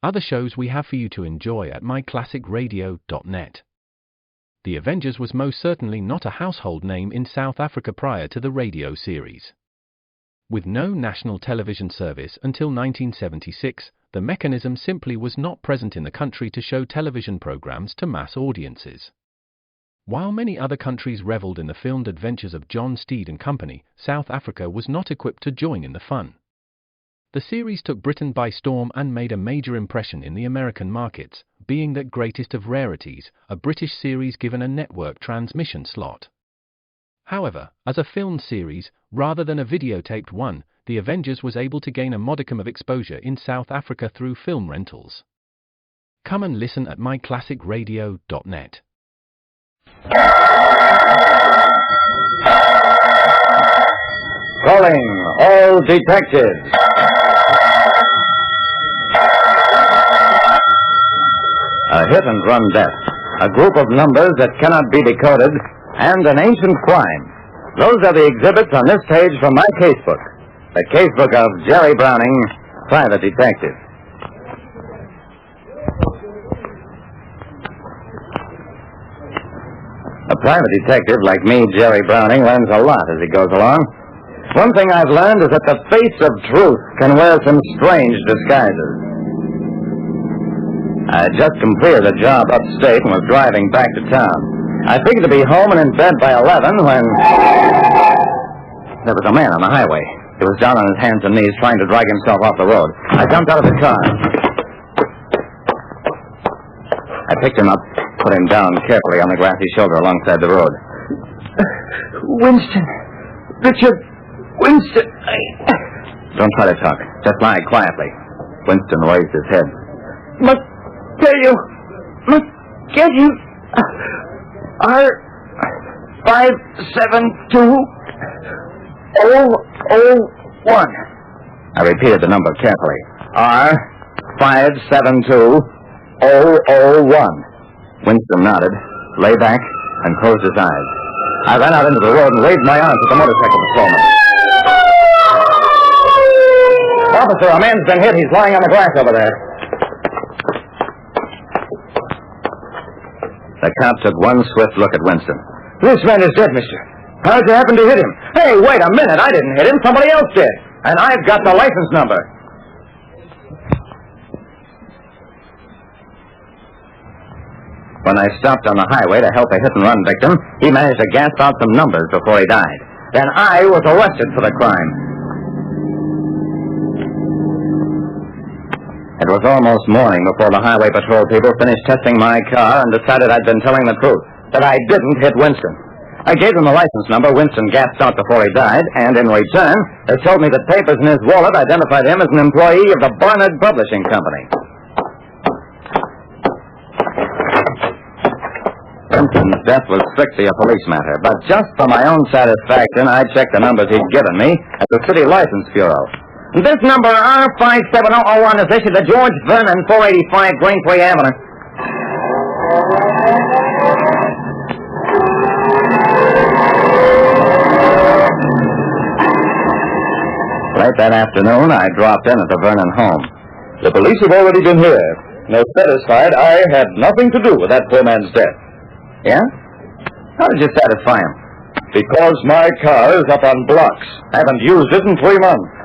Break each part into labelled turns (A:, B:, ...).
A: other shows we have for you to enjoy at myclassicradio.net. The Avengers was most certainly not a household name in South Africa prior to the radio series. With no national television service until 1976, the mechanism simply was not present in the country to show television programs to mass audiences. While many other countries reveled in the filmed adventures of John Steed and Company, South Africa was not equipped to join in the fun. The series took Britain by storm and made a major impression in the American markets, being that greatest of rarities, a British series given a network transmission slot. However, as a film series, rather than a videotaped one, The Avengers was able to gain a modicum of exposure in South Africa through film rentals. Come and listen at myclassicradio.net.
B: Calling all detectives. A hit-and-run death, a group of numbers that cannot be decoded, and an ancient crime. Those are the exhibits on this page from my casebook. The casebook of Jerry Browning, private detective. A private detective like me, Jerry Browning, learns a lot as he goes along. One thing I've learned is that the face of truth can wear some strange disguises. I had just completed a job upstate and was driving back to town. I figured to be home and in bed by 11 when there was a man on the highway. He was down on his hands and knees trying to drag himself off the road. I jumped out of the car. I picked him up, put him down carefully on the grassy shoulder alongside the road.
C: Winston. Richard. Winston.
B: Don't try to talk. Just lie quietly. Winston raised his head.
C: Must get you. R572001.
B: I repeated the number carefully. R572001. Winston nodded, lay back, and closed his eyes. I ran out into the road and waved my arms at the motorcycle patrolman. Officer, a man's been hit. He's lying on the grass over there. The cop took one swift look at Winston.
C: This man is dead, mister. How'd you happen to hit him?
B: Hey, wait a minute. I didn't hit him. Somebody else did. And I've got the license number. When I stopped on the highway to help a hit-and-run victim, he managed to gasp out some numbers before he died. Then I was arrested for the crime. It was almost morning before the highway patrol people finished testing my car and decided I'd been telling the truth, that I didn't hit Winston. I gave them the license number Winston gasped out before he died, and in return, they told me that papers in his wallet identified him as an employee of the Barnard Publishing Company. Winston's death was strictly a police matter, but just for my own satisfaction, I checked the numbers he'd given me at the City License Bureau. This number, R57001, is issued to George Vernon, 485 Greenway Avenue. Late that afternoon, I dropped in at the Vernon home.
D: The police have already been here. They're satisfied I had nothing to do with that poor man's death.
B: Yeah? How did you satisfy him?
D: Because my car is up on blocks. I haven't used it in 3 months.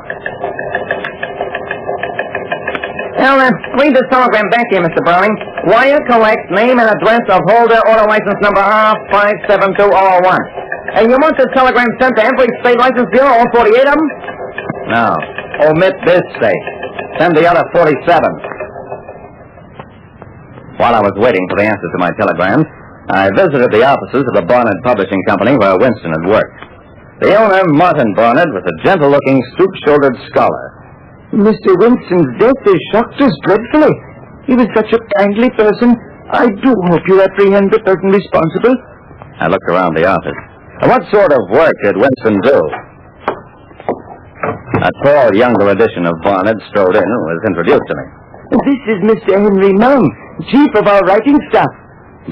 B: Well, read this telegram back to you, Mr. Browning. Wire collects name and address of holder order license number R57201. And you want this telegram sent to every state license bureau, all 48 of them? No. Omit this state. Send the other 47. While I was waiting for the answers to my telegrams, I visited the offices of the Barnard Publishing Company where Winston had worked. The owner, Martin Barnard, was a gentle-looking, stoop-shouldered scholar.
C: Mr. Winston's death has shocked us dreadfully. He was such a kindly person. I do hope you apprehend the person responsible.
B: I looked around the office. What sort of work did Winston do? A tall, younger edition of Barnard strode in and was introduced to me.
C: This is Mr. Henry Mount, chief of our writing staff.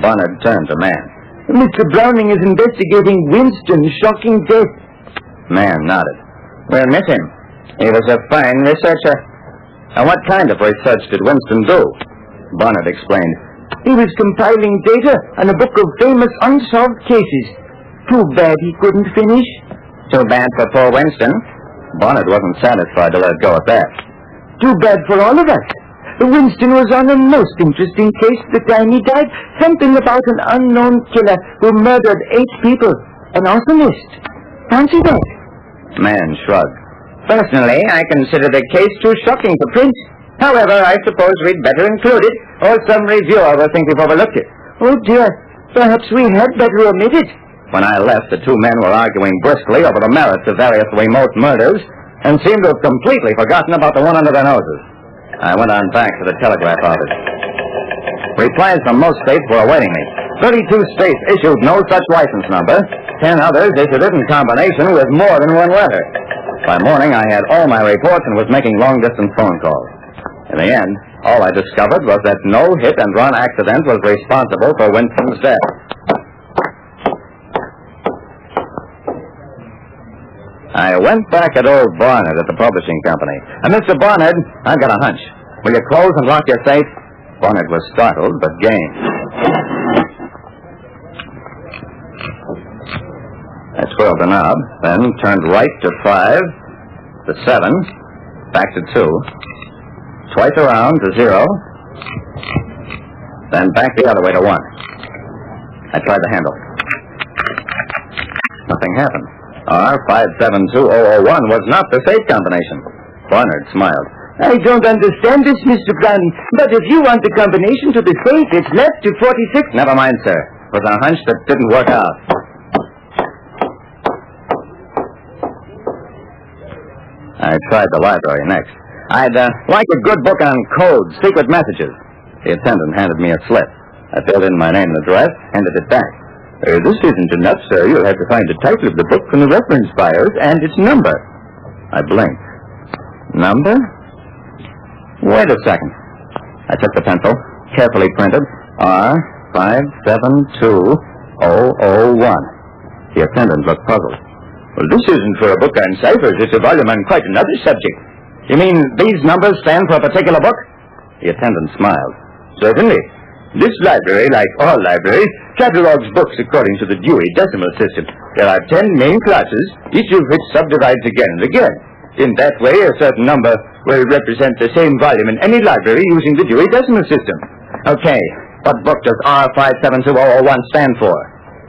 B: Barnard turned to Man.
C: Mr. Browning is investigating Winston's shocking death.
B: Man nodded. We'll miss him. He was a fine researcher.
D: And what kind of research did Winston do? Barnard explained.
C: He was compiling data on a book of famous unsolved cases. Too bad he couldn't finish.
B: Too bad for poor Winston.
D: Barnard wasn't satisfied to let it go at that.
C: Too bad for all of us. Winston was on a most interesting case at the time he died. Something about an unknown killer who murdered 8 people. An arsonist. Fancy that?
D: Man shrugged.
B: Personally, I consider the case too shocking for print. However, I suppose we'd better include it, or some reviewer will think we've overlooked it.
C: Oh, dear. Perhaps we had better omit it.
D: When I left, the 2 men were arguing briskly over the merits of various remote murders and seemed to have completely forgotten about the one under their noses. I went on back to the telegraph office. Replies from most states were awaiting me. 32 states issued no such license number. 10 others issued it in combination with more than one letter. By morning, I had all my reports and was making long-distance phone calls. In the end, all I discovered was that no hit-and-run accident was responsible for Winston's death. I went back at old Barnard at the publishing company. Mr. Barnard, I've got a hunch. Will you close and lock your safe? Barnard was startled, but game. I twirled the knob, then turned right to 5, to 7, back to 2, twice around to 0, then back the other way to 1. I tried the handle. Nothing happened. R572001 was not the safe combination. Barnard smiled.
C: I don't understand this, Mr. Browning, but if you want the combination to the safe, it's left to 46.
D: Never mind, sir. It was a hunch that didn't work out. I tried the library next. I'd like a good book on codes, secret messages. The attendant handed me a slip. I filled in my name and address, handed it back. This isn't enough, sir. You'll have to find the title of the book from the reference files and its number. I blinked. Number? Wait a second. I took the pencil, carefully printed R572001. The attendant looked puzzled. Well, this isn't for a book on ciphers. It's a volume on quite another subject. You mean these numbers stand for a particular book? The attendant smiled. Certainly. This library, like all libraries, catalogs books according to the Dewey Decimal System. There are 10 main classes, each of which subdivides again and again. In that way, a certain number will represent the same volume in any library using the Dewey Decimal System. Okay, what book does R572001 stand for?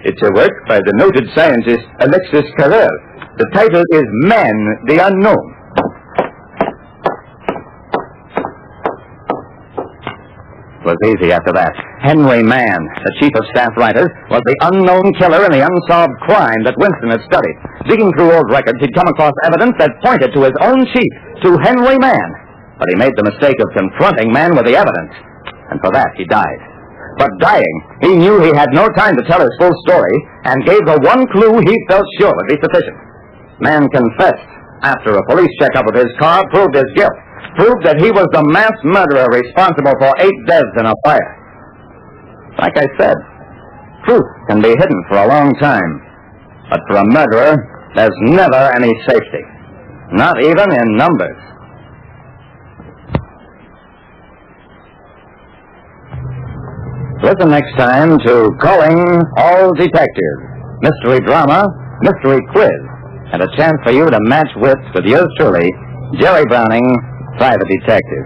D: It's a work by the noted scientist Alexis Carrel. The title is Man, the Unknown. It was easy after that. Henry Mann, the chief of staff writers, was the unknown killer in the unsolved crime that Winston had studied. Digging through old records, he'd come across evidence that pointed to his own chief, to Henry Mann. But he made the mistake of confronting Mann with the evidence, and for that he died. But dying, he knew he had no time to tell his full story, and gave the one clue he felt sure would be sufficient. Mann confessed after a police checkup of his car proved his guilt. Proved that he was the mass murderer responsible for 8 deaths in a fire. Like I said, truth can be hidden for a long time. But for a murderer, there's never any safety. Not even in numbers. Listen next time to Calling All Detectives. Mystery drama, mystery quiz, and a chance for you to match wits with yours truly, Jerry Browning, Private Detective.